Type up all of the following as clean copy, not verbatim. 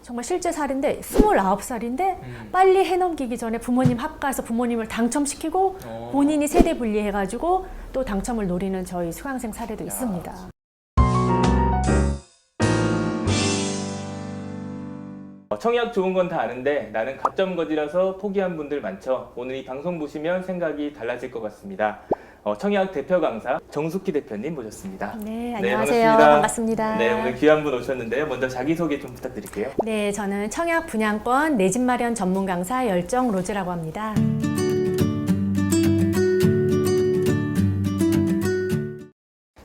정말 실제 사례인데 29살인데 빨리 해넘기기 전에 부모님 합가해서 부모님을 당첨시키고 본인이 세대 분리해가지고 또 당첨을 노리는 저희 수강생 사례도 있습니다. 청약 좋은 건 다 아는데 나는 가점 거지라서 포기한 분들 많죠. 오늘 이 방송 보시면 생각이 달라질 것 같습니다. 청약 대표 강사 정숙희 대표님 모셨습니다. 네, 안녕하세요. 반갑습니다. 네, 오늘 귀한 분 오셨는데요. 먼저 자기소개 좀 부탁드릴게요. 네, 저는 청약 분양권 내 집 마련 전문 강사 열정 로즈라고 합니다.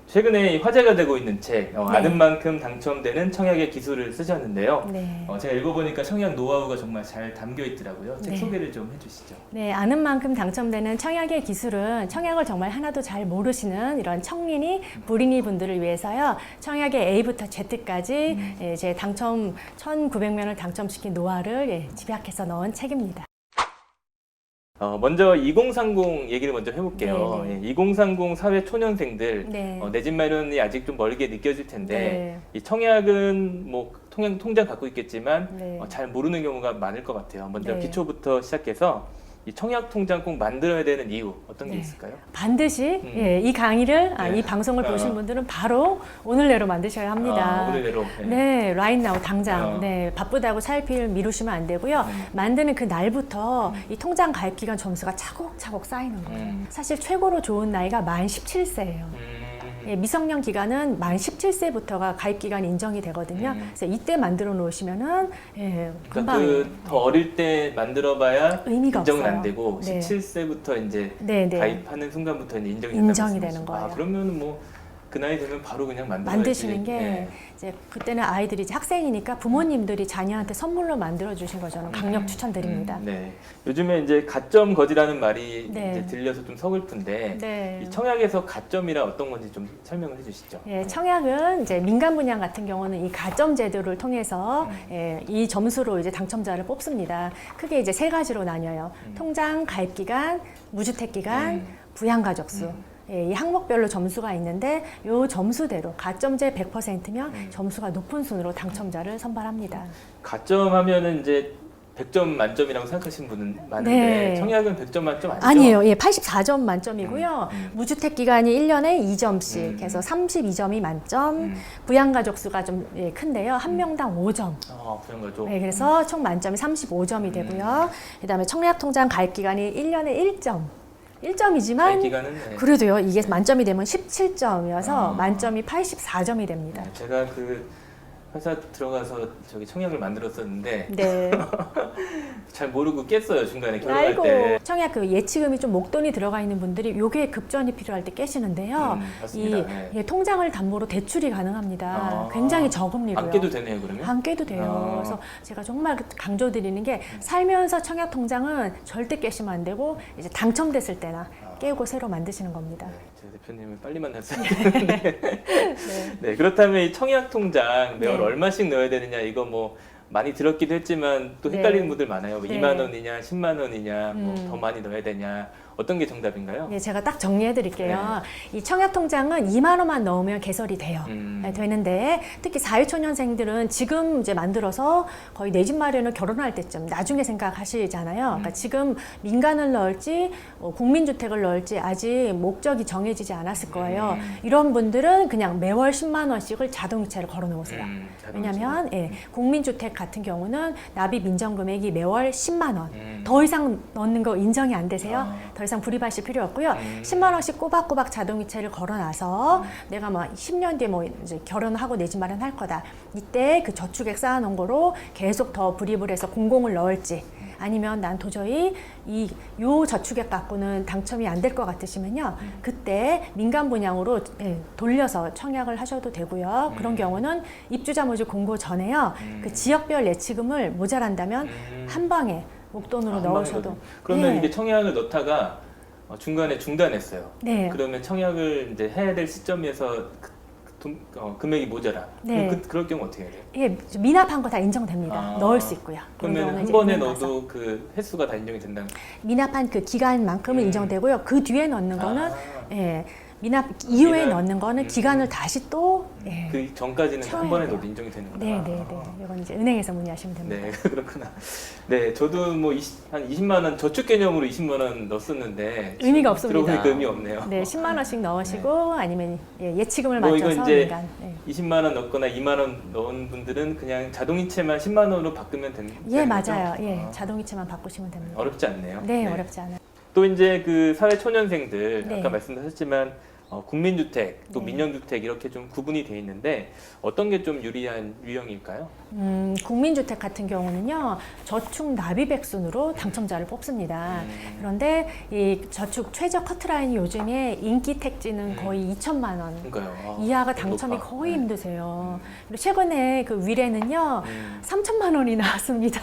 최근에 화제가 되고 있는 책 아는 만큼 당첨되는 청약의 기술을 쓰셨는데요. 네. 제가 읽어보니까 청약 노하우가 정말 잘 담겨 있더라고요. 책 네. 소개를 좀 해주시죠. 네, 아는 만큼 당첨되는 청약의 기술은 청약을 정말 하나도 잘 모르시는 이런 청린이, 불인이 분들을 위해서요. 청약의 A부터 Z까지 제 당첨 1,900명을 당첨시킨 노하우를 집약해서 넣은 책입니다. 먼저 2030 얘기를 먼저 해볼게요. 네, 네. 2030 사회 초년생들 네. 내 집 마련이 아직 좀 멀게 느껴질 텐데 네. 이 청약은 뭐 통장 갖고 있겠지만 네. 잘 모르는 경우가 많을 것 같아요. 먼저 네. 기초부터 시작해서 이 청약 통장 꼭 만들어야 되는 이유 어떤 게 네. 있을까요? 반드시 이 강의를, 네. 이 방송을 보신 분들은 바로 오늘 내로 만드셔야 합니다. 오늘 내로. 네, right now, 당장. 어. 네, 바쁘다고 차일피일 미루시면 안 되고요. 만드는 그 날부터 이 통장 가입 기간 점수가 차곡차곡 쌓이는 거예요. 사실 최고로 좋은 나이가 만 17세예요. 예, 미성년 기간은 만 17세부터가 가입 기간이 인정이 되거든요. 그래서 이때 만들어 놓으시면은 그러니까 금방 더 어릴 때 만들어봐야 의미가 인정은 없어요. 안 되고 네. 17세부터 이제 네. 가입하는 순간부터 이제 인정이 인정이 된다는 되는 말씀이시죠? 거예요. 그러면 뭐 그 나이 되면 바로 그냥 만드시는 게 네. 이제 그때는 아이들이 이제 학생이니까 부모님들이 자녀한테 선물로 만들어 주신 거 저는 강력 추천드립니다. 네. 요즘에 이제 가점 거지라는 말이 네. 이제 들려서 좀 서글픈데 네. 이 청약에서 가점이라 어떤 건지 좀 설명을 해주시죠. 예, 청약은 이제 민간 분양 같은 경우는 이 가점 제도를 통해서 이 점수로 이제 당첨자를 뽑습니다. 크게 이제 세 가지로 나뉘어요. 통장 가입 기간, 무주택 기간, 부양 가족수. 예, 이 항목별로 점수가 있는데 이 점수대로 가점제 100%면 점수가 높은 순으로 당첨자를 선발합니다. 가점 하면은 이제 100점 만점이라고 생각하시는 분은 많은데 네. 청약은 100점 만점 아니죠? 아니에요. 예, 84점 만점이고요. 무주택 기간이 1년에 2점씩 해서 32점이 만점. 부양 가족수가 좀 큰데요. 한 명당 5점. 부양가족. 네, 그래서 총 만점이 35점이 되고요. 그다음에 청약 통장 가입 기간이 1년에 1점. 1점이지만 가입 기간은 그래도요. 이게 만점이 되면 17점이어서 만점이 84점이 됩니다. 제가 그 회사 들어가서 저기 청약을 만들었었는데 네. 잘 모르고 깼어요 중간에 결혼할 아이고. 때. 청약 그 예치금이 좀 목돈이 들어가 있는 분들이 요게 급전이 필요할 때 깨시는데요. 맞습니다. 이 네. 통장을 담보로 대출이 가능합니다. 굉장히 적금리로요. 안 깨도 되네요 그러면? 안 깨도 돼요. 그래서 제가 정말 강조드리는 게 살면서 청약 통장은 절대 깨시면 안 되고 이제 당첨됐을 때나 깨고 새로 만드시는 겁니다. 제 대표님을 빨리 만났어요. 네, 그렇다면 이 청약 통장 매월 네. 얼마씩 넣어야 되느냐 이거 뭐 많이 들었기도 했지만 또 헷갈리는 분들 많아요. 네. 2만 원이냐 10만 원이냐 뭐 더 많이 넣어야 되냐 어떤 게 정답인가요? 예, 제가 딱 정리해 드릴게요. 이 청약 통장은 2만 원만 넣으면 개설이 돼요. 네, 되는데 특히 사회초년생들은 지금 이제 만들어서 거의 내 집 마련을 결혼할 때쯤 나중에 생각하시잖아요. 그러니까 지금 민간을 넣을지 국민주택을 넣을지 아직 목적이 정해지지 않았을 거예요. 이런 분들은 그냥 매월 10만 원씩을 자동이체를 걸어 놓으세요. 왜냐하면 국민주택 같은 경우는 납입 인정 금액이 매월 10만 원. 더 이상 넣는 거 인정이 안 되세요? 더 이상 불입하실 필요 없고요. 10만 원씩 꼬박꼬박 자동이체를 걸어놔서 내가 뭐 10년 뒤에 뭐 이제 결혼하고 내 집 마련할 거다. 이때 그 저축액 쌓아놓은 거로 계속 더 불입을 해서 공공을 넣을지 아니면 난 도저히 요 저축액 갖고는 당첨이 안 될 것 같으시면요. 그때 민간 분양으로 돌려서 청약을 하셔도 되고요. 그런 경우는 입주자 모집 공고 전에요. 그 지역별 예치금을 모자란다면 한 방에 목돈으로 넣으셔도. 그러면 이게 청약을 넣다가 중간에 중단했어요. 네. 그러면 청약을 이제 해야 될 시점에서 금액이 모자라. 네. 그럴 경우 어떻게 해야 돼요? 예, 미납한 거 다 인정됩니다. 넣을 수 있고요. 그러면 한 번에 넣어도 그 횟수가 다 인정이 된다는 거예요? 미납한 그 기간만큼은 인정되고요. 그 뒤에 넣는 거는 미납 이후에 미납, 넣는 거는 기간을 다시 또 그 전까지는 한 채워야 번에 돼요. 넣어도 인정이 되는구나. 네네네. 이건 이제 은행에서 문의하시면 됩니다. 네, 그렇구나. 네, 저도 뭐 한 20만 원 저축 개념으로 20만 원 넣었었는데 의미가 없습니다. 들어보니까 의미 없네요. 네, 10만 원씩 넣으시고 아니면 예치금을 뭐 맞춰서 이거 이제 민간. 네. 20만 원 넣거나 2만 원 넣은 분들은 그냥 자동이체만 10만 원으로 바꾸면 되는 예, 거죠? 맞아요. 예, 아, 자동이체만 바꾸시면 됩니다. 어렵지 않네요. 네, 어렵지 않아요. 또 이제 그 사회 초년생들 네. 아까 말씀하셨지만 국민주택 또 네. 민영주택 이렇게 좀 구분이 돼 있는데 어떤 게 좀 유리한 유형일까요? 국민주택 같은 경우는요, 저축 납입액순으로 당첨자를 뽑습니다. 그런데 이 저축 최저 커트라인이 요즘에 인기 택지는 거의 2천만 원 그러니까요. 이하가 높아. 당첨이 거의 네. 힘드세요. 그리고 최근에 그 위례는요, 3천만 원이 나왔습니다.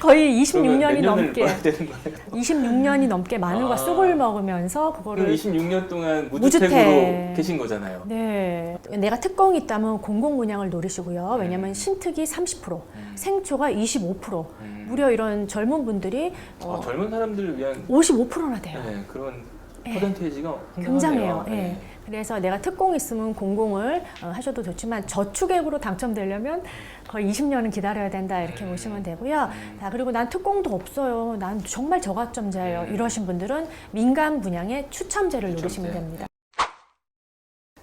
거의 26년이 넘게, 26년이 넘게 마늘과 아. 쑥을 먹으면서 그거를 26년 동안 무주택. 무주택으로 계신 거잖아요. 네, 내가 특공이 있다면 공공분양을 노리시고요. 왜냐하면 신특이 30%, 생초가 25%, 무려 이런 젊은 분들이 젊은 사람들을 위한 55%나 돼요. 네, 그런 네. 퍼센테이지가 굉장해요. 상당하네요. 예. 그래서 내가 특공이 있으면 공공을 하셔도 좋지만 저축액으로 당첨되려면 거의 20년은 기다려야 된다 이렇게 보시면 되고요. 자, 그리고 난 특공도 없어요. 난 정말 저가점자예요. 이러신 분들은 민간 분양의 추첨제를 노리시면 됩니다.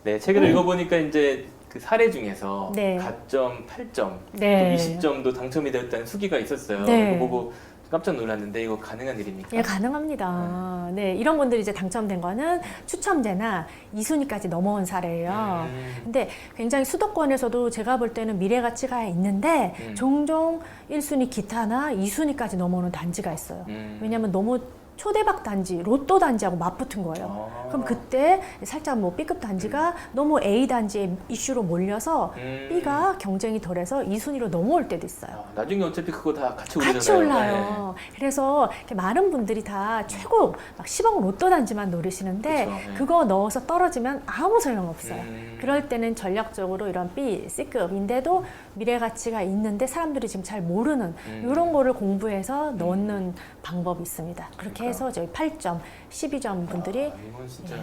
네, 책을 읽어보니까 이제 그 사례 중에서 네. 가점, 8점, 네. 또 20점도 당첨이 되었다는 수기가 있었어요. 네. 그거 보고 깜짝 놀랐는데 이거 가능한 일입니까? 예, 가능합니다. 네, 이런 분들이 이제 당첨된 거는 추첨제나 2순위까지 넘어온 사례예요. 근데 굉장히 수도권에서도 제가 볼 때는 미래 가치가 있는데 종종 1순위 기타나 2순위까지 넘어오는 단지가 있어요. 왜냐하면 너무 초대박 단지, 로또 단지하고 맞붙은 거예요. 그럼 그때 살짝 뭐 B급 단지가 너무 A 단지의 이슈로 몰려서 B가 경쟁이 덜해서 2순위로 넘어올 때도 있어요. 나중에 어차피 그거 다 같이 오르잖아요. 같이 올라요. 그래서 이렇게 많은 분들이 다 최고 막 10억 로또 단지만 노리시는데 그쵸, 네. 그거 넣어서 떨어지면 아무 소용없어요. 그럴 때는 전략적으로 이런 B, C급인데도 미래 가치가 있는데 사람들이 지금 잘 모르는 이런 거를 공부해서 넣는 방법이 있습니다. 그렇게 해서 저희 8점, 12점 분들이 이건 진짜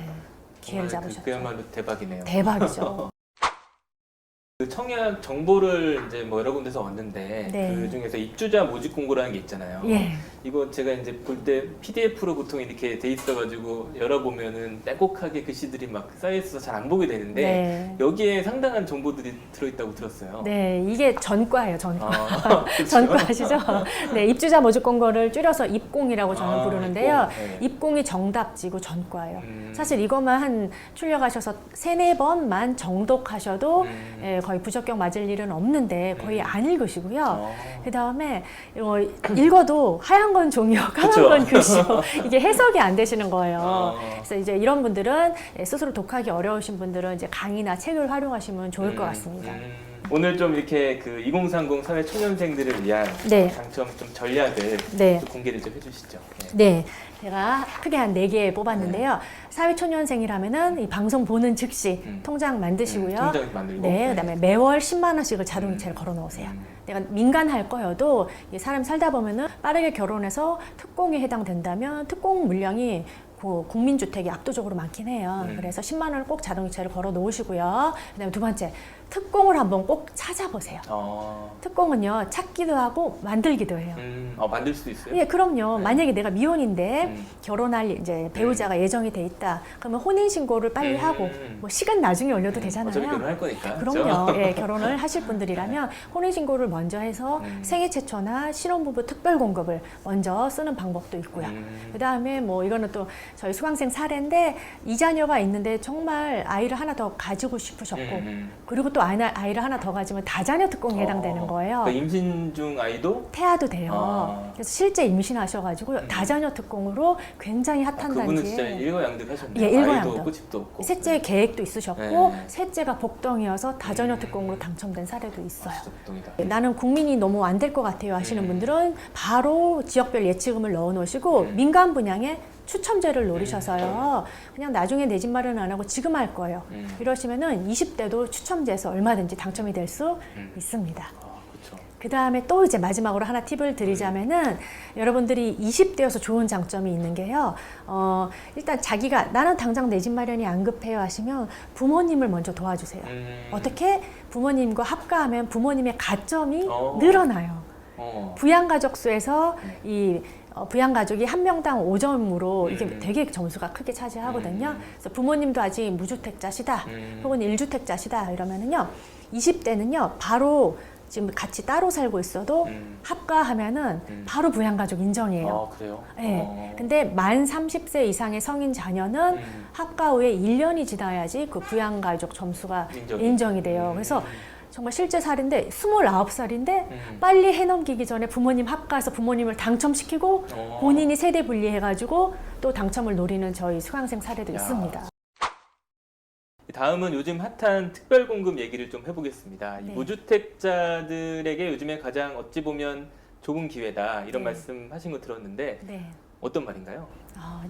기회를 정말 잡으셨죠. 그야말로 대박이네요. 대박이죠. 그 청약 정보를 이제 뭐 여러 군데서 얻는데 네. 그 중에서 입주자 모집 공고라는 게 있잖아요. 예. 이거 제가 이제 볼 때 PDF로 보통 이렇게 돼 있어가지고 열어보면은 빼곡하게 글씨들이 막 쌓여있어서 잘 안 보게 되는데 네. 여기에 상당한 정보들이 들어있다고 들었어요. 네, 이게 전과예요, 전과. 그렇죠? 전과 아시죠? 네, 입주자 모집 공고를 줄여서 입공이라고 저는 부르는데요. 입공. 네. 입공이 정답지고 전과예요. 사실 이것만 한 출력하셔서 3-4번만 정독하셔도 거의 부적격 맞을 일은 없는데 거의 안 읽으시고요. 그 다음에 읽어도 하얀 건 종이요, 까만 그쵸. 건 글씨요. 이게 해석이 안 되시는 거예요. 어. 그래서 이제 이런 분들은 스스로 독하기 어려우신 분들은 이제 강의나 책을 활용하시면 좋을 것 같습니다. 오늘 좀 이렇게 그 2030 사회 초년생들을 위한 네. 당첨 좀 전략을 네. 좀 공개를 좀 해주시죠. 네. 네, 제가 크게 한 4개 뽑았는데요. 사회초년생이라면은 이 방송 보는 즉시 통장 만드시고요. 통장 만들고. 네, 그다음에 매월 10만 원씩을 자동이체를 걸어 놓으세요. 내가 민간 할 거여도 이 사람 살다 보면은 빠르게 결혼해서 특공에 해당된다면 특공 물량이 국민주택이 압도적으로 많긴 해요. 그래서 10만 원을 꼭 자동이체를 걸어 놓으시고요. 그다음에 두 번째, 특공을 한번 꼭 찾아보세요. 특공은요, 찾기도 하고 만들기도 해요. 만들 수도 있어요? 예, 그럼요. 네. 만약에 내가 미혼인데 결혼할 이제 배우자가 예정이 돼 있다. 그러면 혼인 신고를 빨리 하고 뭐 시간 나중에 올려도 되잖아요. 어차피 결혼할 거니까. 그럼요. 예, 결혼을 하실 분들이라면 혼인 신고를 먼저 해서 생애 최초나 신혼부부 특별 공급을 먼저 쓰는 방법도 있고요. 그다음에 뭐 이거는 또 저희 수강생 사례인데 이자녀가 있는데 정말 아이를 하나 더 가지고 싶으셨고 그리고 또 아이를 하나 더 가지면 다자녀 특공에 해당되는 거예요. 그러니까 임신 중 아이도 태아도 돼요. 그래서 실제 임신하셔가지고 다자녀 특공으로 굉장히 핫한 그분은 단지에 진짜 일거양득하셨네요. 예, 아이도 일거양득. 없고 집도 없고. 셋째 계획도 있으셨고 네. 셋째가 복덩이어서 다자녀 특공으로 당첨된 사례도 있어요. 진짜 보통이다. 나는 국민이 너무 안 될 것 같아요 하시는 분들은 바로 지역별 예치금을 넣어 놓으시고 민간 분양에 추첨제를 노리셔서요. 그냥 나중에 내 집 마련 안 하고 지금 할 거예요. 이러시면은 20대도 추첨제에서 얼마든지 당첨이 될 수 있습니다. 그렇죠. 그 다음에 또 이제 마지막으로 하나 팁을 드리자면은 여러분들이 20대여서 좋은 장점이 있는 게요. 일단 자기가 나는 당장 내 집 마련이 안 급해요 하시면 부모님을 먼저 도와주세요. 어떻게? 부모님과 합가하면 부모님의 가점이 늘어나요. 부양가족 수에서 이 부양가족이 한 명당 5점으로 이게 되게 점수가 크게 차지하거든요. 그래서 부모님도 아직 무주택자시다 혹은 1주택자시다 이러면은요 20대는요 바로 지금 같이 따로 살고 있어도 합가하면은 바로 부양가족 인정이에요. 아, 그래요? 네. 근데 만 30세 이상의 성인 자녀는 합가 후에 1년이 지나야지 그 부양가족 점수가 인정이 돼요. 그래서 정말 실제 사례인데 29살인데 빨리 해넘기기 전에 부모님 합가해서 부모님을 당첨시키고 본인이 세대 분리해가지고 또 당첨을 노리는 저희 수강생 사례도 있습니다. 다음은 요즘 핫한 특별공급 얘기를 좀 해보겠습니다. 이 네. 무주택자들에게 요즘에 가장 어찌 보면 좋은 기회다 이런 네. 말씀 하신 거 들었는데 네. 어떤 말인가요?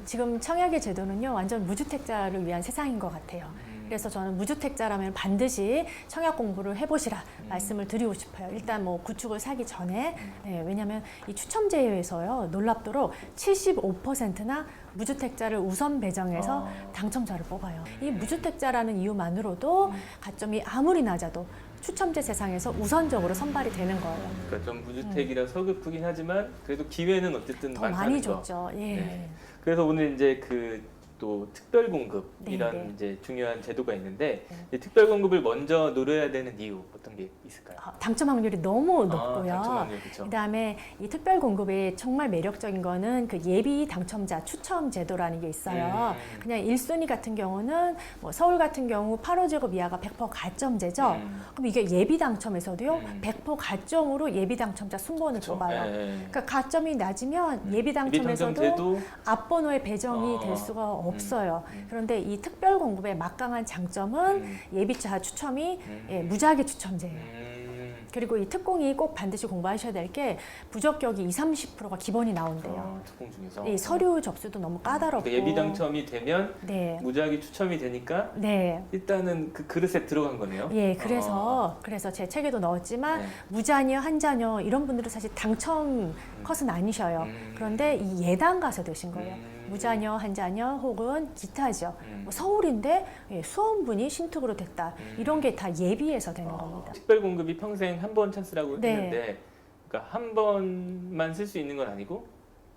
지금 청약의 제도는요 완전 무주택자를 위한 세상인 것 같아요. 그래서 저는 무주택자라면 반드시 청약 공부를 해보시라 말씀을 드리고 싶어요. 일단 뭐 구축을 사기 전에 왜냐하면 이 추첨제에서요 놀랍도록 75%나 무주택자를 우선 배정해서 당첨자를 뽑아요. 이 무주택자라는 이유만으로도 가점이 아무리 낮아도 추첨제 세상에서 우선적으로 선발이 되는 거예요. 그러니까 좀 무주택이라 서글프긴 하지만 그래도 기회는 어쨌든 더 많다는 많이 거. 줬죠. 예. 네. 그래서 오늘 이제 또 특별공급 네, 이런 네. 이제 중요한 제도가 있는데 네. 이 특별공급을 먼저 노려야 되는 이유 어떤 게 있을까요? 당첨 확률이 너무 높고요. 당첨 확률, 그렇죠. 그다음에 이 특별 공급이 정말 매력적인 거는 그 예비 당첨자 추첨 제도라는 게 있어요. 그냥 1순위 같은 경우는 뭐 서울 같은 경우 8호제곱 이하가 100% 가점제죠. 그럼 이게 예비 당첨에서도요 100% 가점으로 예비 당첨자 순번을 그렇죠. 뽑아요. 네. 그러니까 가점이 낮으면 예비 당첨에서도 당첨제도 앞번호에 배정이 될 수가 없어요. 그런데 이 특별 공급의 막강한 장점은 예비자 추첨이 무작위 추첨제예요. 그리고 이 특공이 꼭 반드시 공부하셔야 될 게 부적격이 20-30%가 기본이 나온대요. 특공 중에서 이 서류 접수도 너무 까다롭고 그러니까 예비 당첨이 되면 네. 무작위 추첨이 되니까 네. 일단은 그 그릇에 들어간 거네요. 예, 그래서 제 책에도 넣었지만 네. 무자녀, 한자녀 이런 분들은 사실 당첨 컷은 아니셔요. 그런데 이 예당 가서 되신 거예요. 무자녀, 한자녀 혹은 기타죠. 뭐 서울인데 수험분이 신특으로 됐다. 이런 게 다 예비해서 되는 겁니다. 특별 공급이 평생 한 번 찬스라고 네. 했는데 그러니까 한 번만 쓸 수 있는 건 아니고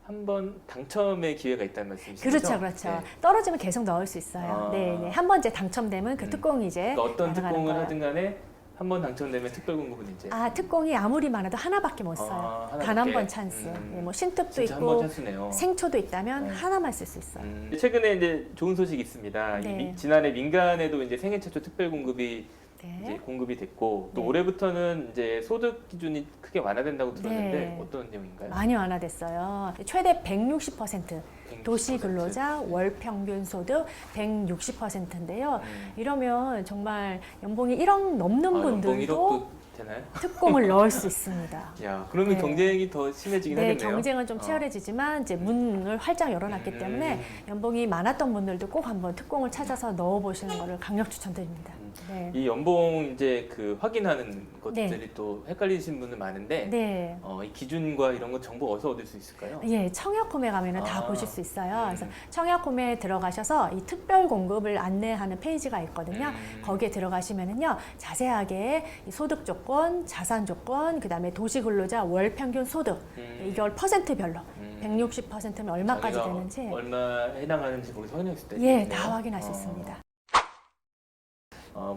한 번 당첨의 기회가 있다는 말씀이시죠? 그렇죠, 그렇죠. 네. 떨어지면 계속 넣을 수 있어요. 아. 네, 네. 한 번 이제 당첨되면 그 특공이 이제 그러니까 어떤 날아가는 특공을 거예요. 하든 간에 한 번 당첨되면 특별 공급은 이제 특공이 아무리 많아도 하나밖에 못 써요. 하나밖에? 단 한 번 찬스. 예, 뭐 신특도 진짜 한 번 있고 찬스네요. 생초도 있다면 네. 하나만 쓸 수 있어요. 최근에 이제 좋은 소식이 있습니다. 네. 지난해 민간에도 이제 생애 최초 특별 공급이 이제 네. 공급이 됐고 또 네. 올해부터는 이제 소득 기준이 크게 완화된다고 들었는데 네. 어떤 내용인가요? 많이 완화됐어요. 최대 160%. 도시 근로자 월 평균 소득 160%인데요. 이러면 정말 연봉이 1억 넘는 연봉 분들도 1억도 되나요? 특공을 넣을 수 있습니다. 야, 그러면 네. 경쟁이 더 심해지긴 네, 하겠네요. 경쟁은 좀 치열해지지만 이제 문을 활짝 열어놨기 때문에 연봉이 많았던 분들도 꼭 한번 특공을 찾아서 넣어보시는 것을 강력 추천드립니다. 네. 이 연봉 이제 그 확인하는 것들이 네. 또 헷갈리시는 분들 많은데 네. 이 기준과 이런 거 정보 어디서 얻을 수 있을까요? 예, 청약홈에 가면은 다 아. 보실 수 있어요. 그래서 청약홈에 들어가셔서 이 특별 공급을 안내하는 페이지가 있거든요. 거기에 들어가시면은요, 자세하게 이 소득 조건, 자산 조건, 그다음에 도시 근로자 월 평균 소득 이걸 퍼센트별로 160%면 얼마까지 자기가 되는지 얼마에 해당하는지 거기서 확인할 수 있다. 예, 다 확인할 수 있습니다.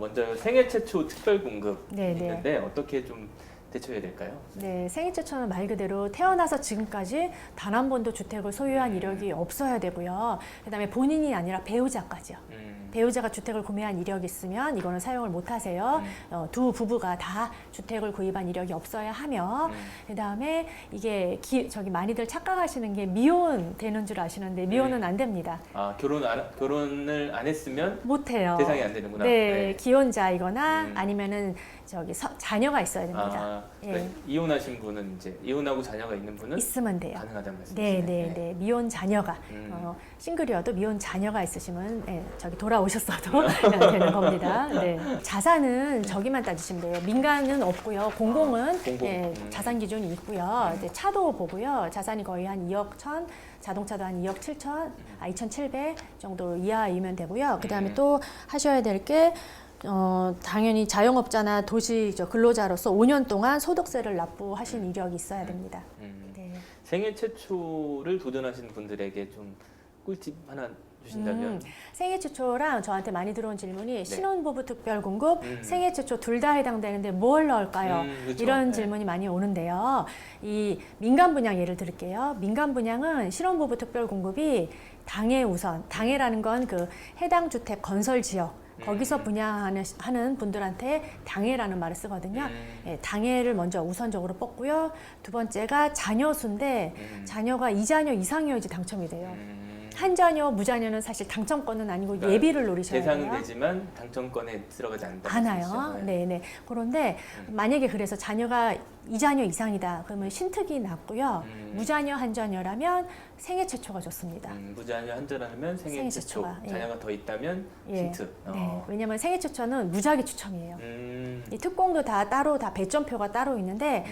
먼저 생애 최초 특별 공급 네, 네. 있는데 어떻게 좀 대처해야 될까요? 네, 생애 최초는 말 그대로 태어나서 지금까지 단 한 번도 주택을 소유한 이력이 없어야 되고요. 그다음에 본인이 아니라 배우자까지요. 배우자가 주택을 구매한 이력이 있으면 이거는 사용을 못 하세요. 두 부부가 다 주택을 구입한 이력이 없어야 하며, 그다음에 이게 많이들 착각하시는 게 미혼 되는 줄 아시는데 미혼은 안 됩니다. 결혼을 안 했으면 못 해요. 대상이 안 되는구나. 네, 기혼자이거나 아니면은 자녀가 있어야 됩니다. 아, 예. 네. 이혼하신 분은 이제 이혼하고 자녀가 있는 분은 있으면 돼요. 가능하다는 말씀이시네요. 네. 미혼 자녀가 싱글이어도 미혼 자녀가 있으시면 저기 돌아오셨어도 되는 겁니다. 네. 자산은 저기만 따지시면 돼요. 민간은 없고요. 공공은 공공. 자산 기준이 있고요. 이제 차도 보고요. 자산이 거의 한 2억 1천, 자동차도 한 2억 7천, 2,700 정도 이하이면 되고요. 그다음에 또 하셔야 될 게 당연히 자영업자나 도시 근로자로서 5년 동안 소득세를 납부하신 이력이 있어야 됩니다. 네. 생애 최초를 도전하신 분들에게 좀 꿀팁 하나 주신다면? 생애 최초랑 저한테 많이 들어온 질문이 신혼부부 특별공급, 생애 최초 둘 다 해당되는데 뭘 넣을까요? 그렇죠. 이런 질문이 많이 오는데요. 이 민간 분양 예를 들을게요. 민간 분양은 신혼부부 특별공급이 당해 우선, 당해라는 건 그 해당 주택 건설 지역, 거기서 분양하는 분들한테 당해라는 말을 쓰거든요. 당해를 먼저 우선적으로 뽑고요. 두 번째가 자녀수인데 자녀가 2자녀 이상이어야지 당첨이 돼요. 한 자녀, 무자녀는 사실 당첨권은 아니고 그러니까 예비를 노리셔야 돼요. 대상은 되지만 당첨권에 들어가지 않는다. 않아요. 네네. 그런데 만약에 그래서 자녀가 2자녀 이상이다. 그러면 신특이 낮고요. 무자녀 한 자녀라면 생애 최초가 좋습니다. 무자녀 한 자라면 생애 최초. 최초가, 자녀가 더 있다면 힌트. 네. 왜냐하면 생애 최초는 무작위 추첨이에요. 이 특공도 다 따로 다 배점표가 따로 있는데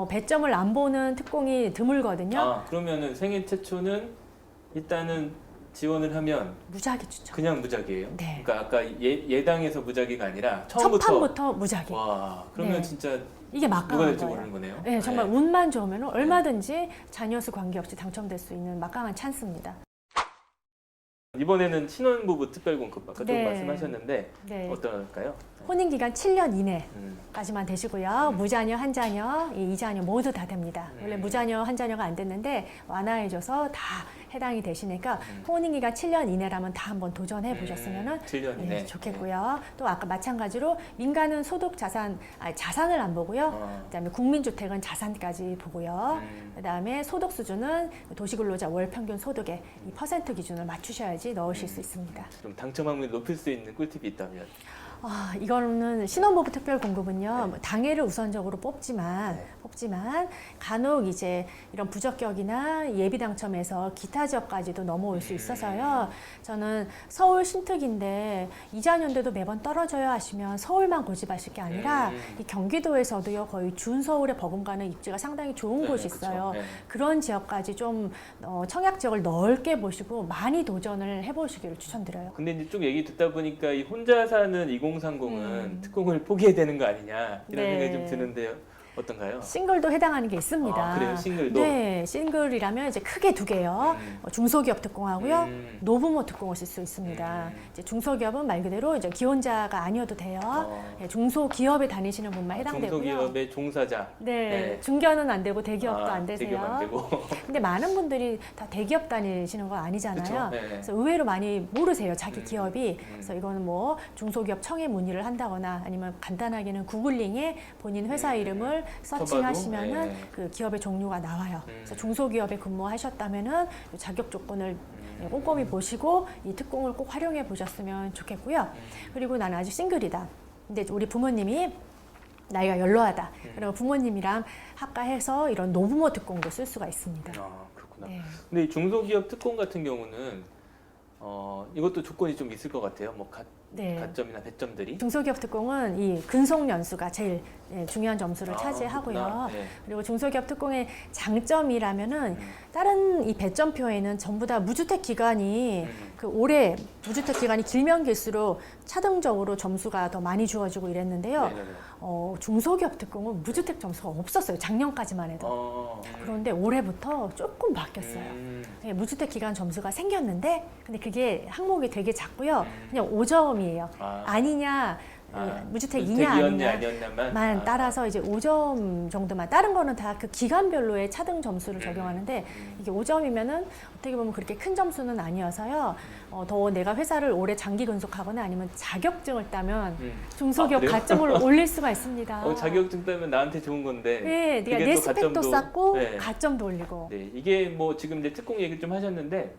배점을 안 보는 특공이 드물거든요. 아, 그러면은 생애 최초는 일단은 지원을 하면 무작위 추첨. 그냥 무작위예요? 네. 그러니까 아까 예당에서 무작위가 아니라 첫 처음부터 판부터 무작위. 와, 그러면 네. 진짜 이게 누가 막강한 될지 거예요. 모르는 거네요. 네, 정말 운만 좋으면 얼마든지 자녀 수 관계없이 당첨될 수 있는 막강한 찬스입니다. 이번에는 신혼부부 특별공급 아까 좀 네. 말씀하셨는데 네. 어떨까요? 혼인 기간 7년 이내. 음. 까지만 되시고요. 무자녀, 한 자녀, 이 자녀 모두 다 됩니다. 원래 무자녀, 한 자녀가 안 됐는데 완화해줘서 다 해당이 되시니까 혼인기간 7년 이내라면 다 한번 도전해 보셨으면 7년 이내. 좋겠고요. 또 아까 마찬가지로 민간은 소득 자산, 자산을 안 보고요. 그다음에 국민주택은 자산까지 보고요. 그다음에 소득 수준은 도시근로자 월 평균 소득의 이 퍼센트 기준을 맞추셔야지 넣으실 수 있습니다. 좀 당첨 확률 높일 수 있는 꿀팁이 있다면? 이거는 신혼부부 특별공급은요, 뭐 당해를 우선적으로 뽑지만 간혹 이제 이런 부적격이나 예비 당첨에서 기타 지역까지도 넘어올 수 있어서요. 저는 서울 신특인데 2자녀인데도 매번 떨어져야 하시면 서울만 고집하실 게 아니라 이 경기도에서도요 거의 준서울에 버금가는 입지가 상당히 좋은 곳이 있어요. 그렇죠. 그런 지역까지 좀 청약 지역을 넓게 보시고 많이 도전을 해보시기를 추천드려요. 근데 이제 쭉 얘기 듣다 보니까 이 혼자 사는 2030은 특공을 포기해야 되는 거 아니냐 이런 생각이 좀 드는데요. 어떤가요? 싱글도 해당하는 게 있습니다. 아, 그래요? 싱글도? 네, 싱글이라면 이제 크게 두 개요. 중소기업 특공하고요, 노부모 특공을 쓸 수 있습니다. 이제 중소기업은 말 그대로 이제 기혼자가 아니어도 돼요. 네, 중소기업에 다니시는 분만 해당되고요. 중소기업의 종사자. 네, 중견은 안 되고 대기업도 안 되세요. 대기업 안 되고. 근데 많은 분들이 다 대기업 다니시는 거 아니잖아요. 그쵸? 네. 그래서 의외로 많이 모르세요, 자기 기업이. 그래서 이거는 뭐 중소기업 청에 문의를 한다거나 아니면 간단하게는 구글링에 본인 회사 이름을 서칭하시면은 그 기업의 종류가 나와요. 그래서 중소기업에 근무하셨다면은 자격 조건을 꼼꼼히 보시고 이 특공을 꼭 활용해 보셨으면 좋겠고요. 그리고 나는 아직 싱글이다. 근데 우리 부모님이 나이가 연로하다. 그리고 부모님이랑 합가해서 이런 노부모 특공도 쓸 수가 있습니다. 그렇구나. 네. 근데 이 중소기업 특공 같은 경우는 이것도 조건이 좀 있을 것 같아요. 뭐 가점이나 배점들이. 중소기업 특공은 이 근속 연수가 제일 중요한 점수를 차지하고요. 그렇구나. 네. 그리고 중소기업 특공의 장점이라면은 다른 이 배점표에는 전부 다 무주택 기간이 그 올해 무주택 기간이 길면 길수록 차등적으로 점수가 더 많이 주어지고 이랬는데요. 중소기업 특공은 무주택 점수가 없었어요. 작년까지만 해도. 그런데 올해부터 조금 바뀌었어요. 네, 무주택 기간 점수가 생겼는데 근데 그게 항목이 되게 작고요. 그냥 5점이에요. 아니냐 무주택이냐 아니냐만 따라서 이제 5점 정도만, 다른 거는 다 그 기간별로의 차등 점수를 적용하는데 이게 5점이면은 어떻게 보면 그렇게 큰 점수는 아니어서요. 더 내가 회사를 오래 장기 근속하거나 아니면 자격증을 따면 중소기업 가점을 올릴 수가 있습니다. 자격증 따면 나한테 좋은 건데. 네, 네가 내 스펙도 쌓고 가점도 올리고. 네, 이게 뭐 지금 이제 특공 얘기 좀 하셨는데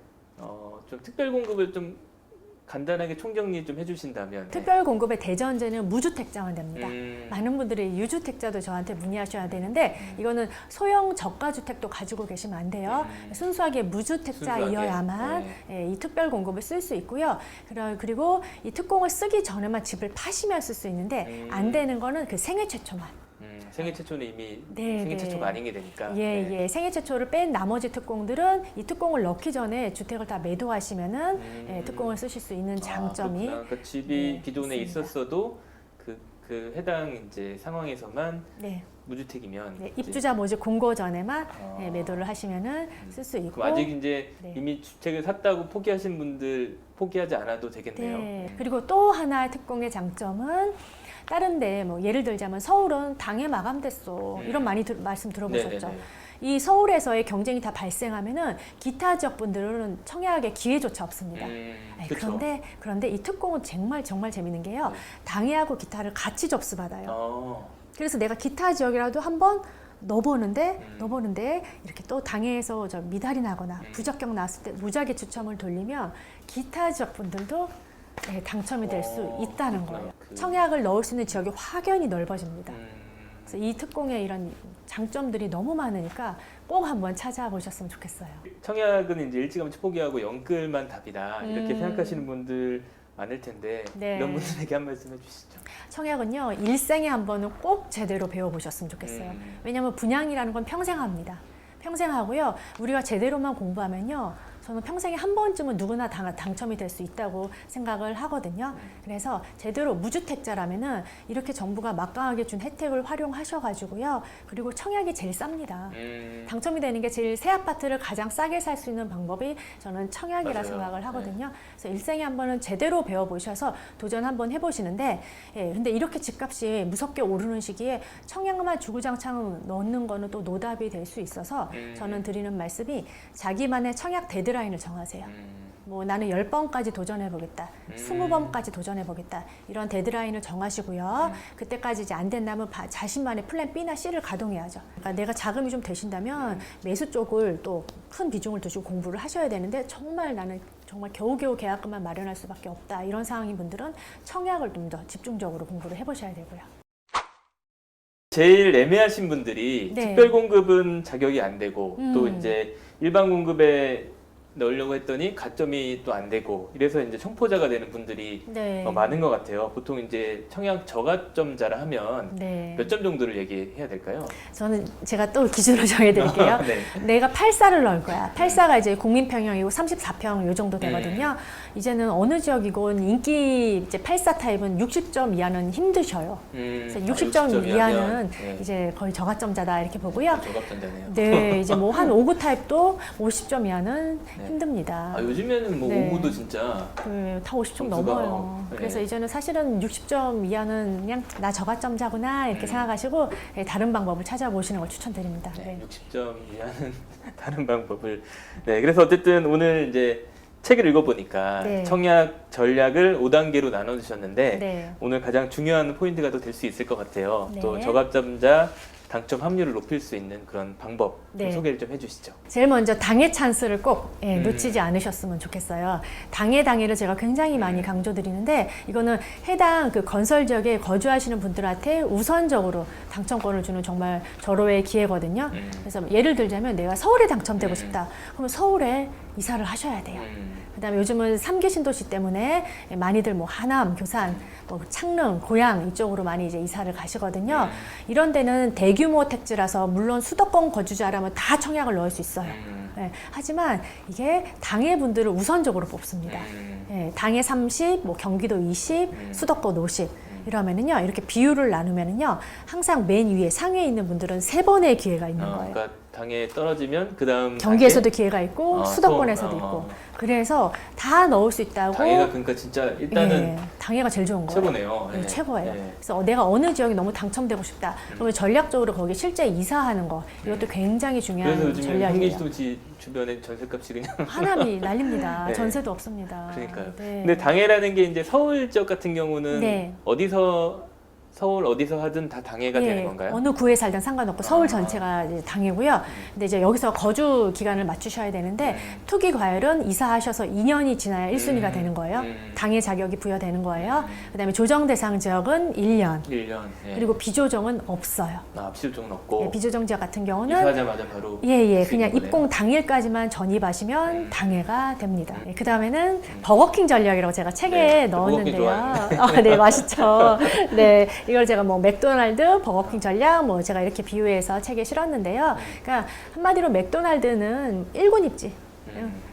좀 특별 공급을 좀 간단하게 총정리 좀 해주신다면. 특별 공급의 대전제는 무주택자만 됩니다. 음. 많은 분들이 유주택자도 저한테 문의하셔야 되는데 이거는 소형 저가주택도 가지고 계시면 안 돼요. 순수하게 무주택자이어야만 네. 이 특별 공급을 쓸 수 있고요. 그리고 이 특공을 쓰기 전에만 집을 파시면 쓸 수 있는데 안 되는 거는 그 생애 최초만. 생애 최초는 이미 네, 생애 네. 최초가 아닌 게 되니까. 예, 네. 예. 생애 최초를 뺀 나머지 특공들은 이 특공을 넣기 전에 주택을 다 매도하시면은 예, 특공을 쓰실 수 있는 장점이 그러니까 집이 네, 기존에 있습니다. 있었어도 그 해당 이제 상황에서만 네. 무주택이면 네, 이제 입주자 모집 공고 전에만 아. 예, 매도를 하시면은 쓸 수 있고. 그럼 아직 이제 네. 이미 주택을 샀다고 포기하신 분들 포기하지 않아도 되겠네요. 네. 그리고 또 하나의 특공의 장점은 다른데 뭐 예를 들자면 서울은 당해 마감됐어 이런 많이 말씀 들어보셨죠? 네네네. 이 서울에서의 경쟁이 다 발생하면은 기타 지역 분들은 청약의 기회조차 없습니다. 아니, 그쵸. 그런데 이 특공은 정말 재밌는 게요. 당해하고 기타를 같이 접수받아요. 어. 그래서 내가 기타 지역이라도 한번 넣어보는데 이렇게 또 당해에서 미달이 나거나 부적격 나왔을 때 무작위 추첨을 돌리면 기타 지역 분들도 네, 당첨이 될 수 있다는 그렇구나. 거예요. 그- 청약을 넣을 수 있는 지역이 확연히 넓어집니다. 음. 그래서 이 특공의 이런 장점들이 너무 많으니까 꼭 한번 찾아보셨으면 좋겠어요. 청약은 이제 일찌감치 포기하고 연끌만 답이다 이렇게 생각하시는 분들 많을 텐데 네. 이런 분들에게 한 말씀 해주시죠. 청약은요, 일생에 한 번은 꼭 제대로 배워보셨으면 좋겠어요. 왜냐하면 분양이라는 건 평생 합니다. 평생 하고요, 우리가 제대로만 공부하면요, 저는 평생에 한 번쯤은 누구나 당첨이 될 수 있다고 생각을 하거든요. 그래서 제대로 무주택자라면은 이렇게 정부가 막강하게 준 혜택을 활용하셔가지고요. 그리고 청약이 제일 쌉니다. 당첨이 되는 게 제일 새 아파트를 가장 싸게 살 수 있는 방법이 저는 청약이라 맞아요. 생각을 하거든요. 그래서 일생에 한 번은 제대로 배워보셔서 도전 한번 해보시는데, 예, 근데 이렇게 집값이 무섭게 오르는 시기에 청약만 주구장창 넣는 거는 또 노답이 될 수 있어서 저는 드리는 말씀이 자기만의 청약 데드라인을 정하세요. 뭐 나는 10번까지 도전해보겠다, 20번까지 도전해보겠다, 이런 데드라인을 정하시고요. 그때까지 이제 안 된다면 자신만의 플랜 B나 C를 가동해야죠. 그러니까 내가 자금이 좀 되신다면 매수 쪽을 또 큰 비중을 두시고 공부를 하셔야 되는데, 정말 나는 정말 겨우겨우 계약금만 마련할 수밖에 없다, 이런 상황인 분들은 청약을 좀 더 집중적으로 공부를 해보셔야 되고요. 제일 애매하신 분들이 네. 특별 공급은 자격이 안 되고 또 이제 일반 공급에 넣으려고 했더니 가점이 또 안 되고 이래서 이제 청포자가 되는 분들이 네. 많은 것 같아요. 보통 이제 청약 저가점자라 하면 네. 몇 점 정도를 얘기해야 될까요? 저는 제가 또 기준을 정해드릴게요. 네. 내가 84를 넣을 거야. 84가 이제 국민평형이고 34평 요 정도 되거든요. 이제는 어느 지역이건 인기 이제 84 타입은 60점 이하는 힘드셔요. 그래서 60점 이하는 네. 이제 거의 저가점자다 이렇게 보고요. 저가점자네요. 네, 이제 뭐 한 5구 타입도 50점 이하는 네. 힘듭니다. 요즘에는 뭐 네. 5구도 진짜 네, 다 50점 점수가, 넘어요. 네. 그래서 이제는 사실은 60점 이하는 그냥 나 저가점자구나 이렇게 생각하시고 다른 방법을 찾아보시는 걸 추천드립니다. 네, 네. 60점 이하는 다른 방법을. 네, 그래서 어쨌든 오늘 이제 책을 읽어보니까 네. 청약 전략을 5단계로 나눠주셨는데 네. 오늘 가장 중요한 포인트가 또 될 수 있을 것 같아요. 네. 또 저가점자 당첨 확률을 높일 수 있는 그런 방법 좀 네. 소개를 좀 해주시죠. 제일 먼저 당해 찬스를 꼭 놓치지 않으셨으면 좋겠어요. 당해를 제가 굉장히 많이 강조드리는데, 이거는 해당 그 건설 지역에 거주하시는 분들한테 우선적으로 당첨권을 주는 정말 절호의 기회거든요. 그래서 예를 들자면 내가 서울에 당첨되고 싶다. 그러면 서울에 이사를 하셔야 돼요. 그다음에 요즘은 3기 신도시 때문에 많이들 뭐 하남, 교산, 뭐 창릉, 고양 이쪽으로 많이 이제 이사를 가시거든요. 이런 데는 대규모 택지라서 물론 수도권 거주자라면 다 청약을 넣을 수 있어요. 네, 하지만 이게 당해 분들을 우선적으로 뽑습니다. 네, 당해 30, 뭐 경기도 20, 수도권 50. 이러면은요, 이렇게 비율을 나누면은요, 항상 맨 위에 상위에 있는 분들은 3번의 기회가 있는 거예요. 그러니까 당에 떨어지면 그 다음 경기에서도 기회가 있고 수도권에서도 또, 있고, 그래서 다 넣을 수 있다고. 당해가 그러니까 진짜 일단은 예, 당해가 제일 좋은 거예요. 최고네요. 네, 네. 최고예요. 네. 그래서 내가 어느 지역이 너무 당첨되고 싶다. 그러면 전략적으로 거기 실제 이사하는 거, 이것도 굉장히 중요한 그래서 요즘에 전략이에요. 흥기시도지 주변에 전세값이 그냥 하남이 난립니다. 네. 전세도 없습니다. 그러니까요. 네. 근데 당해라는 게 이제 서울 지역 같은 경우는 네. 어디서 서울 어디서 하든 다 당해가 되는 건가요? 어느 구에 살든 상관없고 서울 전체가 이제 당해고요. 근데 이제 여기서 거주 기간을 맞추셔야 되는데 투기 과열은 이사하셔서 2년이 지나야 1순위가 되는 거예요. 당해 자격이 부여되는 거예요. 그다음에 조정 대상 지역은 1년. 1년. 예. 그리고 비조정은 없어요. 아, 비조정은 없고. 네, 비조정 지역 같은 경우는 이사하자마자 바로. 그냥 입공 당일까지만 전입하시면 당해가 됩니다. 그 다음에는 버거킹 전략이라고 제가 책에 넣었는데요. 네, 맛있죠. 네, 이걸 제가 뭐 맥도날드, 버거킹 전략, 뭐 제가 이렇게 비유해서 책에 실었는데요. 그러니까 한마디로 맥도날드는 1군 입지.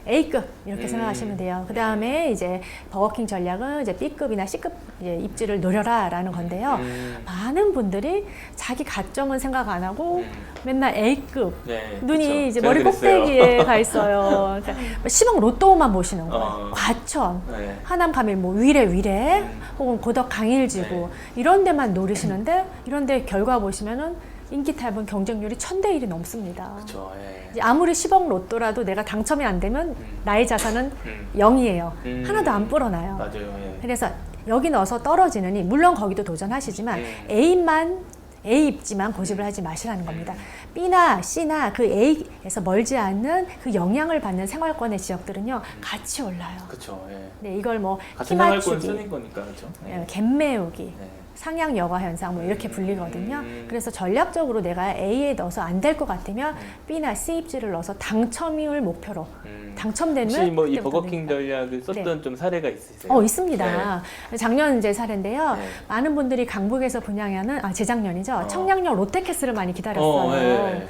A급 이렇게 생각하시면 돼요. 그 다음에 이제 버거킹 전략은 이제 B급이나 C급 이제 입지를 노려라라는 건데요. 많은 분들이 자기 가점은 생각 안 하고 맨날 A급 눈이 그쵸. 이제 제가 머리 그랬어요. 꼭대기에 가 있어요. 그러니까 10억 로또만 보시는 거예요. 과천, 하남 가면 뭐 위례 혹은 고덕 강일지구 이런 데만 노리시는데 이런 데 결과 보시면은 인기 탑은 경쟁률이 1000대 1이 넘습니다. 그렇죠. 이제 아무리 10억 로또라도 내가 당첨이 안 되면 나의 자산은 0이에요. 하나도 안 불어나요. 맞아요. 예. 그래서 여기 넣어서 떨어지느니 물론 거기도 도전하시지만 A 입지만 고집을 하지 마시라는 겁니다. B나 C나 그 A에서 멀지 않는 그 영향을 받는 생활권의 지역들은요 같이 올라요. 그렇죠. 예. 네, 이걸 뭐 같은 키 생활권 맞추기, 쓰는 거니까 그렇죠. 갭 메우기, 네. 상향 여과 현상 뭐 이렇게 불리거든요. 그래서 전략적으로 내가 A에 넣어서 안 될 것 같으면 B나 C 입지를 넣어서 당첨을 목표로 당첨되면 혹시 뭐 이 그때부터 버거킹 됩니다. 전략을 썼던 좀 사례가 있으세요? 있습니다. 작년 이제 사례인데요. 많은 분들이 강북에서 분양하는 재작년이죠. 청량역 롯데캐슬을 많이 기다렸어요.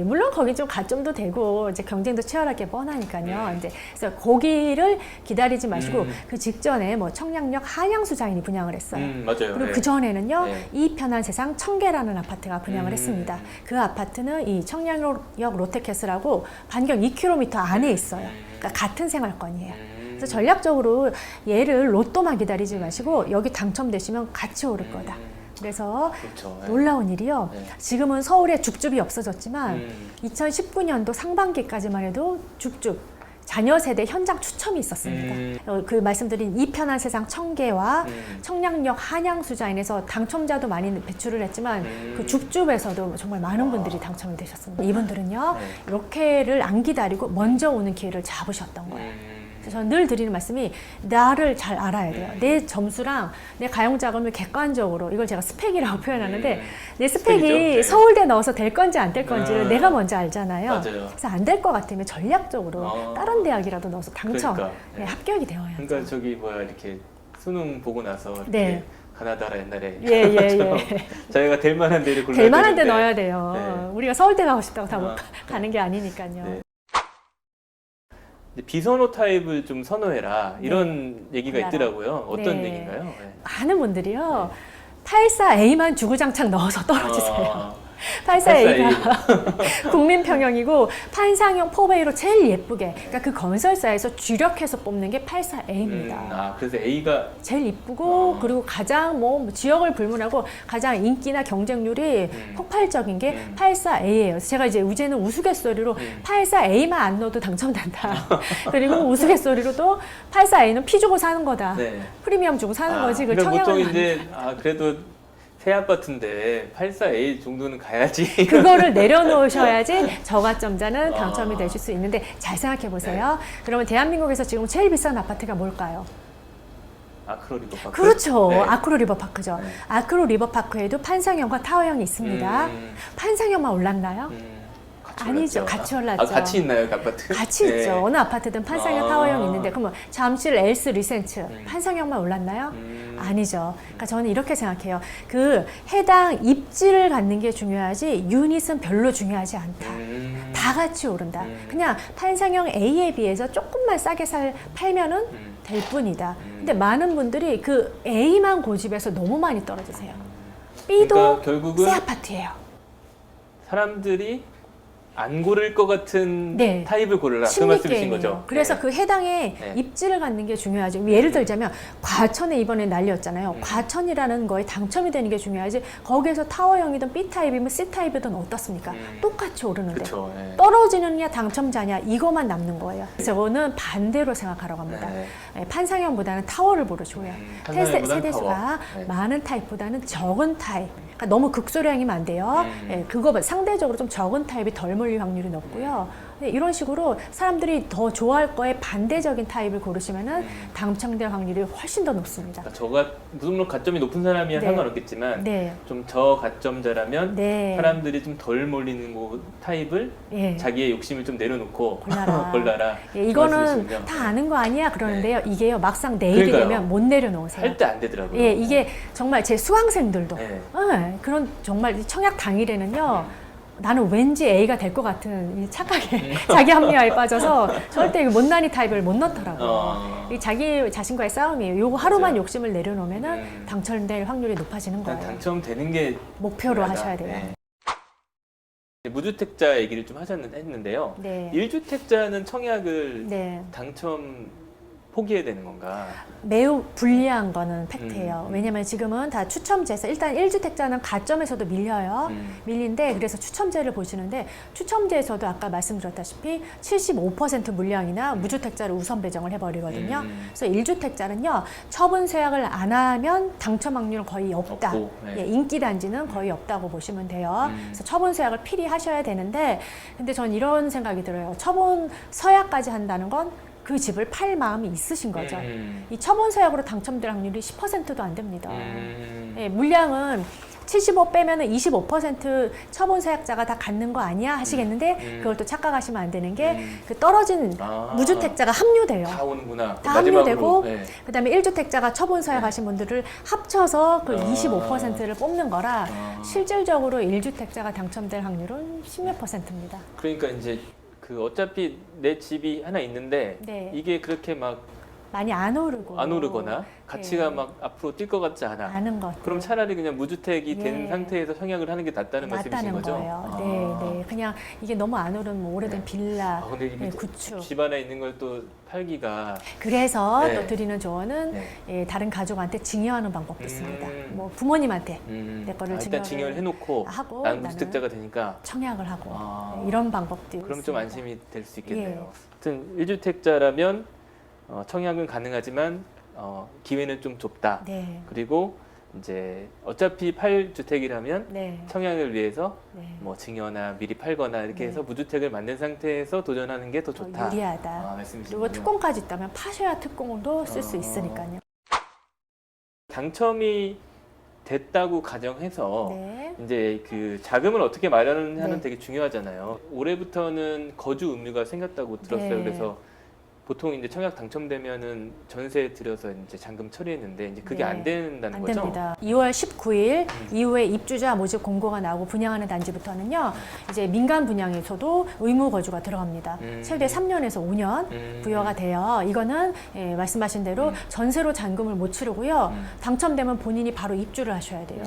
물론 거기 좀 가점도 되고 이제 경쟁도 치열하게 뻔하니까요. 이제 그래서 거기를 기다리지 마시고 그 직전에 뭐 청량역 한양수자인이 분양을 했어요. 맞아요. 그리고 그 전에는요, 이 편한 세상 청계라는 아파트가 분양을 했습니다. 그 아파트는 이 청량역 롯데캐슬하고 반경 2km 안에 있어요. 그러니까 같은 생활권이에요. 그래서 전략적으로 얘를 로또만 기다리지 마시고 여기 당첨되시면 같이 오를 거다. 그래서 그렇죠. 놀라운 일이요. 지금은 서울에 죽줍이 없어졌지만 2019년도 상반기까지만 해도 죽줍 자녀 세대 현장 추첨이 있었습니다. 그 말씀드린 이 편한 세상 청계와 청량역 한양수자인에서 당첨자도 많이 배출을 했지만 그 죽줍에서도 정말 많은 분들이 당첨이 되셨습니다. 이분들은요 이렇게를 안 기다리고 먼저 오는 기회를 잡으셨던 거예요. 그래서 저는 늘 드리는 말씀이 나를 잘 알아야 돼요. 내 점수랑 내 가용 자금을 객관적으로 이걸 제가 스펙이라고 표현하는데 내 스펙이 스펙이죠? 서울대 넣어서 될 건지 안 될 건지를 내가 먼저 알잖아요. 맞아요. 그래서 안 될 것 같으면 전략적으로 다른 대학이라도 넣어서 당첨, 그러니까, 합격이 되어야죠. 그러니까 저기 뭐야 이렇게 수능 보고 나서 이렇게 가나다라 옛날에 자기가 될 만한 데를 골라야 될 만한 데 되는데. 넣어야 돼요. 우리가 서울대 가고 싶다고 다 못 가는 게 아니니까요. 비선호 타입을 좀 선호해라 이런 얘기가 있더라고요. 어떤 얘기인가요? 많은 분들이요 84A만 주구장창 넣어서 떨어지세요. 84A가 국민 평형이고 판상형 4베이로 제일 예쁘게, 그러니까 그 건설사에서 주력해서 뽑는 게 84A입니다. 그래서 A가 제일 이쁘고 그리고 가장 뭐 지역을 불문하고 가장 인기나 경쟁률이 폭발적인 게 84A예요. 제가 이제 우제는 우스갯소리로 84A만 안 넣어도 당첨된다. 그리고 우스갯소리로도 84A는 피 주고 사는 거다. 프리미엄 주고 사는 거지. 그 그러니까 보통 청약은 이제 그래도 새 아파트인데 84A 정도는 가야지. 그거를 내려놓으셔야지 저가점자는 당첨이 되실 수 있는데 잘 생각해 보세요. 그러면 대한민국에서 지금 제일 비싼 아파트가 뭘까요? 아크로 리버파크. 그렇죠. 아크로 리버파크죠. 아크로 리버파크에도 판상형과 타워형이 있습니다. 판상형만 올랐나요? 아니죠. 같이 올랐죠. 같이 있나요, 그 아파트? 같이 있죠. 어느 아파트든 판상형, 타워형이 있는데 그러면 잠실 엘스 리센츠 판상형만 올랐나요? 아니죠. 그러니까 저는 이렇게 생각해요. 그 해당 입지를 갖는 게 중요하지 유닛은 별로 중요하지 않다. 다 같이 오른다. 그냥 판상형 A에 비해서 조금만 싸게 팔면은 될 뿐이다. 근데 많은 분들이 그 A만 고집해서 너무 많이 떨어지세요. B도 그러니까 결국은 새 아파트예요. 사람들이 안 고를 것 같은 네. 타입을 고르라 그 심리 말씀이신 게임이에요. 거죠? 그래서 네. 그 해당의 네. 입지를 갖는 게 중요하죠. 예를 들자면 과천에 이번에 난리였잖아요. 과천이라는 거에 당첨이 되는 게 중요하지. 거기에서 타워형이든 B타입이면 C타입이든 어떻습니까? 똑같이 오르는데 그쵸. 네. 떨어지느냐 당첨자냐 이것만 남는 거예요. 저는 반대로 생각하라고 합니다. 네. 판상형보다는 타워를 보여줘요. 판상형보다는 세대수가 타워. 네. 많은 타입보다는 적은 타입. 그러니까 너무 극소량이면 안 돼요. 그거 상대적으로 좀 적은 타입이 덜 몰릴 확률이 높고요. 이런 식으로 사람들이 더 좋아할 거에 반대적인 타입을 고르시면은 당첨될 확률이 훨씬 더 높습니다. 그러니까 저가 물론 가점이 높은 사람이야 네. 상관없겠지만 네. 좀 저가점자라면 네. 사람들이 좀 덜 몰리는 뭐 타입을 예. 자기의 욕심을 좀 내려놓고 골라라. 골라라. 예, 이거는 말씀이시군요. 다 아는 거 아니야 그러는데요. 이게요 막상 내일이 그러니까요. 되면 못 내려놓으세요. 할 때 안 되더라고요. 예, 이게 정말 제 수강생들도 네. 그런 정말 청약 당일에는요. 나는 왠지 A가 될 것 같은 이 착각에 자기 합리화에 빠져서 절대 이 못난이 타입을 못 넣더라고요. 이 자기 자신과의 싸움이에요. 요거 하루만 맞아요. 욕심을 내려놓으면은 당첨될 확률이 높아지는 일단 거예요. 당첨되는 게 목표로 중요하다. 하셔야 돼요. 네. 무주택자 얘기를 좀 했는데요. 네. 1주택자는 청약을 네. 당첨 포기해야 되는 건가? 매우 불리한 거는 팩트예요. 왜냐면 지금은 다 추첨제에서 일단 1주택자는 가점에서도 밀려요. 밀린데 그래서 추첨제를 보시는데 추첨제에서도 아까 말씀드렸다시피 75% 물량이나 무주택자를 우선 배정을 해버리거든요. 그래서 1주택자는요. 처분 서약을 안 하면 당첨 확률은 거의 없다. 없고, 네. 예, 인기 단지는 거의 없다고 보시면 돼요. 그래서 처분 서약을 필히 하셔야 되는데 근데 전 이런 생각이 들어요. 처분 서약까지 한다는 건 그 집을 팔 마음이 있으신 거죠. 이 처분 서약으로 당첨될 확률이 10%도 안 됩니다. 예, 물량은 75 빼면은 25% 처분 서약자가 다 갖는 거 아니야 하시겠는데 그걸 또 착각하시면 안 되는 게 그 떨어진 무주택자가 합류돼요. 다 오는구나. 다 합류되고 네. 그다음에 1주택자가 처분 서약하신 분들을 합쳐서 그 25%를 뽑는 거라 실질적으로 1주택자가 당첨될 확률은 10몇 %입니다. 그러니까 이제 그 어차피 내 집이 하나 있는데 네. 이게 그렇게 막 많이 안 오르고 안 오르거나 가치가 네. 막 앞으로 뛸 것 같지 않아. 아는 것. 그럼 차라리 그냥 무주택이 된 예. 상태에서 청약을 하는 게 낫다는 말씀이신 맞다는 거죠? 거예요. 네, 네. 그냥 이게 너무 안 오른 뭐 오래된 빌라, 근데 이게 구축. 집 안에 있는 걸 또 팔기가 그래서 네. 또 드리는 조언은 네. 예, 다른 가족한테 증여하는 방법도 있습니다. 뭐 부모님한테 내 거를 일단 증여를 해놓고 하고 나는 나는 무주택자가 되니까 청약을 하고 네, 이런 방법도 그럼 있습니다. 좀 안심이 될 수 있겠네요. 예. 하여튼 1주택자라면 청약은 가능하지만 기회는 좀 좁다. 네, 그리고 이제 어차피 8주택이라면 네, 청약을 위해서 네. 뭐 증여나 미리 팔거나 이렇게 네. 해서 무주택을 만든 상태에서 도전하는 게 더 더 좋다. 유리하다. 말씀이시군요. 그리고 특공까지 있다면 파셔야 특공도 쓸 수 있으니까요. 당첨이 됐다고 가정해서 네. 이제 그 자금을 어떻게 마련하는 네. 되게 중요하잖아요. 올해부터는 거주 의무가 생겼다고 들었어요. 네. 그래서 보통 이제 청약 당첨되면은 전세 들여서 이제 잔금 처리했는데 이제 그게 네. 안 된다는 안 거죠? 됩니다. 2월 19일 이후에 입주자 모집 공고가 나오고 분양하는 단지부터는요. 이제 민간 분양에서도 의무 거주가 들어갑니다. 최대 3년에서 5년 부여가 돼요. 이거는 예, 말씀하신 대로 전세로 잔금을 못 치르고요. 당첨되면 본인이 바로 입주를 하셔야 돼요.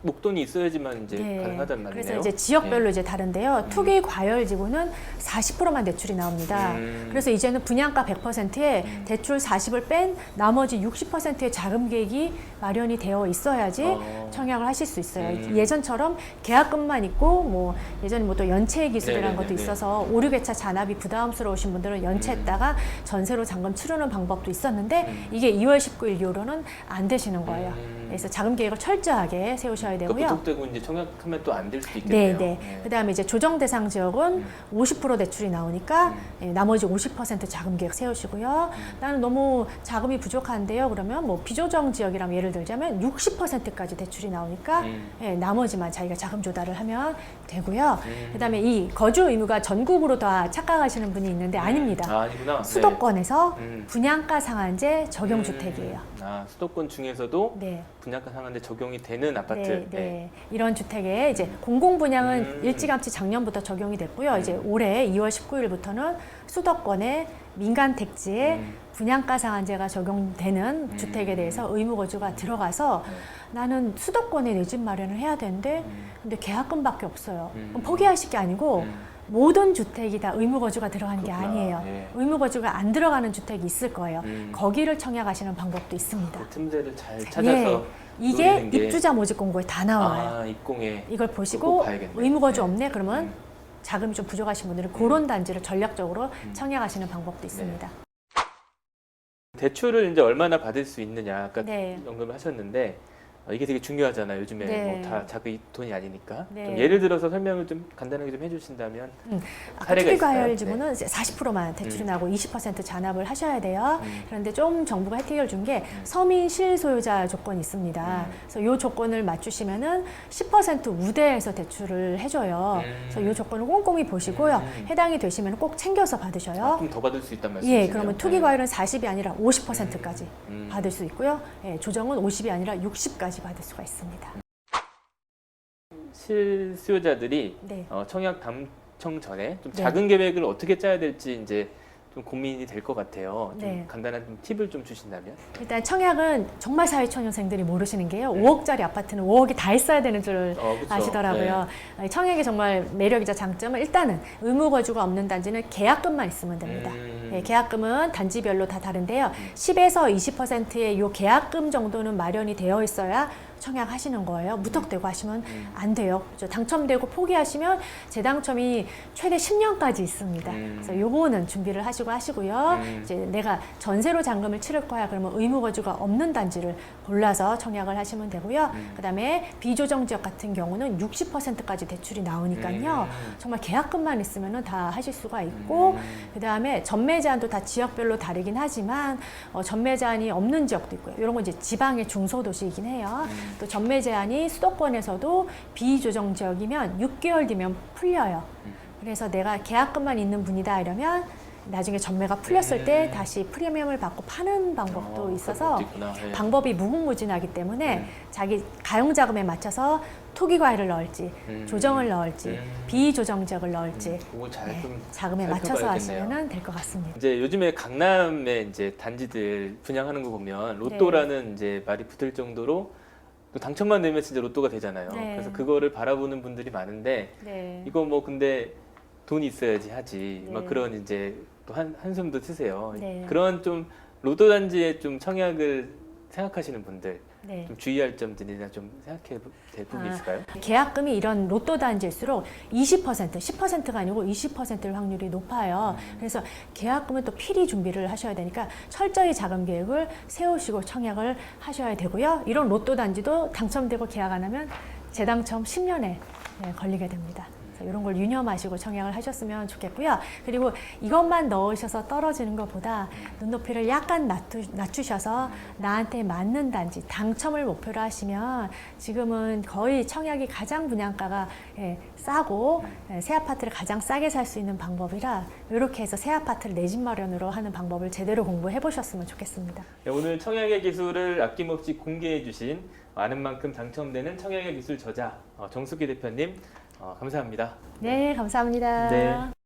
목돈이 있어야지만 이제 네. 가능하단 말이네요. 그래서 이제 지역별로 네. 이제 다른데요. 투기 과열 지구는 40%만 대출이 나옵니다. 그래서 이제는 분양가 100%에 대출 40을 뺀 나머지 60%의 자금 계획이 마련이 되어 있어야지 청약을 하실 수 있어요. 예전처럼 계약금만 있고 뭐 예전에 뭐 또 연체 기술이라는 것도 있어서 5, 6회차 잔압이 부담스러우신 분들은 연체했다가 전세로 잔금 치르는 방법도 있었는데 이게 2월 19일 이후로는 안 되시는 거예요. 그래서 자금 계획을 철저하게 세우셔야 되고요. 그러니까 부족되고 이제 청약하면 또 안 될 수도 네, 있겠네요. 네. 그다음에 이제 조정 대상 지역은 50% 대출이 나오니까 예, 나머지 50% 자금 계획 세우시고요. 나는 너무 자금이 부족한데요. 그러면 뭐 비조정 지역이라면 예를 들자면 60%까지 대출이 나오니까 예, 나머지만 자기가 자금 조달을 하면 되고요. 그다음에 이 거주 의무가 전국으로 다 착각하시는 분이 있는데 아닙니다. 아니구나. 수도권에서 네. 분양가 상한제 적용 주택이에요. 수도권 중에서도 네. 분양가 상한제 적용이 되는 아파트. 네, 네. 이런 주택에 이제 공공 분양은 일찌감치 작년부터 적용이 됐고요. 이제 올해 2월 19일부터는 수도권에 민간 택지에 분양가 상한제가 적용되는 주택에 대해서 의무 거주가 들어가서 나는 수도권에 내 집 마련을 해야 되는데 근데 계약금밖에 없어요. 그럼 포기하실 게 아니고 모든 주택이 다 의무 거주가 들어가는 게 아니에요. 예. 의무 거주가 안 들어가는 주택이 있을 거예요. 거기를 청약하시는 방법도 있습니다. 그 틈새를 잘 찾아서 예. 이게 노리는 게- 입주자 모집 공고에 다 나와요. 아, 입공에 이걸 그거 보시고 꼭 봐야겠네. 의무 거주 네. 없네 그러면 자금이 좀 부족하신 분들은 그런 단지를 전략적으로 청약하시는 방법도 있습니다. 대출을 이제 얼마나 받을 수 있느냐 아까 네. 언급을 하셨는데 이게 되게 중요하잖아요. 요즘에 네. 뭐 다 자기 돈이 아니니까. 네. 좀 예를 들어서 설명을 좀 간단하게 좀 해주신다면 아까 사례가 투기과열 있을까요? 지분은 40%만 대출이 나고 20% 잔압을 하셔야 돼요. 그런데 좀 정부가 혜택을 준 게 서민 실소유자 조건이 있습니다. 그래서 이 조건을 맞추시면은 10% 우대해서 대출을 해줘요. 그래서 이 조건을 꼼꼼히 보시고요. 해당이 되시면 꼭 챙겨서 받으셔요. 좀 더 받을 수 있단 말씀이시네요. 예, 그러면 투기과열은 40이 아니라 50%까지 받을 수 있고요. 예, 조정은 50이 아니라 60까지 받을 수가 있습니다. 실수요자들이 네. 청약 당첨 전에 좀 네. 작은 계획을 어떻게 짜야 될지 이제 좀 고민이 될 것 같아요. 좀 네. 간단한 좀 팁을 좀 주신다면. 일단 청약은 정말 사회초년생들이 모르시는 게요. 5억짜리 아파트는 5억이 다 있어야 되는 줄 그쵸. 아시더라고요. 청약의 정말 매력이자 장점은 일단은 의무 거주가 없는 단지는 계약금만 있으면 됩니다. 예, 계약금은 단지별로 다 다른데요. 10에서 20%의 요 계약금 정도는 마련이 되어 있어야 청약하시는 거예요. 무턱대고 하시면 안 돼요. 그렇죠? 당첨되고 포기하시면 재당첨이 최대 10년까지 있습니다. 그래서 요거는 준비를 하시고요. 이제 내가 전세로 잔금을 치를 거야. 그러면 의무 거주가 없는 단지를 골라서 청약을 하시면 되고요. 그다음에 비조정 지역 같은 경우는 60%까지 대출이 나오니까요. 정말 계약금만 있으면은 다 하실 수가 있고 그다음에 전매 제한도 다 지역별로 다르긴 하지만 전매 제한이 없는 지역도 있고요. 이런 건 이제 지방의 중소도시이긴 해요. 또 전매 제한이 수도권에서도 비조정 지역이면 6개월 뒤면 풀려요. 그래서 내가 계약금만 있는 분이다 이러면 나중에 전매가 풀렸을 때 다시 프리미엄을 받고 파는 방법도 있어서 방법이 무궁무진하기 때문에 자기 가용자금에 맞춰서 투기과열을 넣을지 조정을 넣을지 비조정 지역을 넣을지 그거 잘 좀 자금에 맞춰서 하시면 될 것 같습니다. 이제 요즘에 강남에 이제 단지들 분양하는 거 보면 로또라는 이제 말이 붙을 정도로 또 당첨만 되면 진짜 로또가 되잖아요. 네. 그래서 그거를 바라보는 분들이 많은데 네. 이거 뭐 근데 돈이 있어야지 하지. 네. 막 그런 이제 또 한숨도 쓰세요. 네. 그런 좀 로또 단지에 좀 청약을 생각하시는 분들 네. 좀 주의할 점들이나 좀 생각해 될 부분이 있을까요? 계약금이 이런 로또 단지일수록 20%, 10%가 아니고 20%일 확률이 높아요. 그래서 계약금은 또 필히 준비를 하셔야 되니까 철저히 자금 계획을 세우시고 청약을 하셔야 되고요. 이런 로또 단지도 당첨되고 계약 안 하면 재당첨 10년에 걸리게 됩니다. 그래서 이런 걸 유념하시고 청약을 하셨으면 좋겠고요. 그리고 이것만 넣으셔서 떨어지는 것보다 눈높이를 약간 낮추셔서 나한테 맞는 단지, 당첨을 목표로 하시면 지금은 거의 청약이 가장 분양가가 싸고 새 아파트를 가장 싸게 살 수 있는 방법이라 이렇게 해서 새 아파트를 내 집 마련으로 하는 방법을 제대로 공부해 보셨으면 좋겠습니다. 네, 오늘 청약의 기술을 아낌없이 공개해 주신 아는 만큼 당첨되는 청약의 기술 저자 정숙희 대표님 감사합니다. 네, 감사합니다. 네.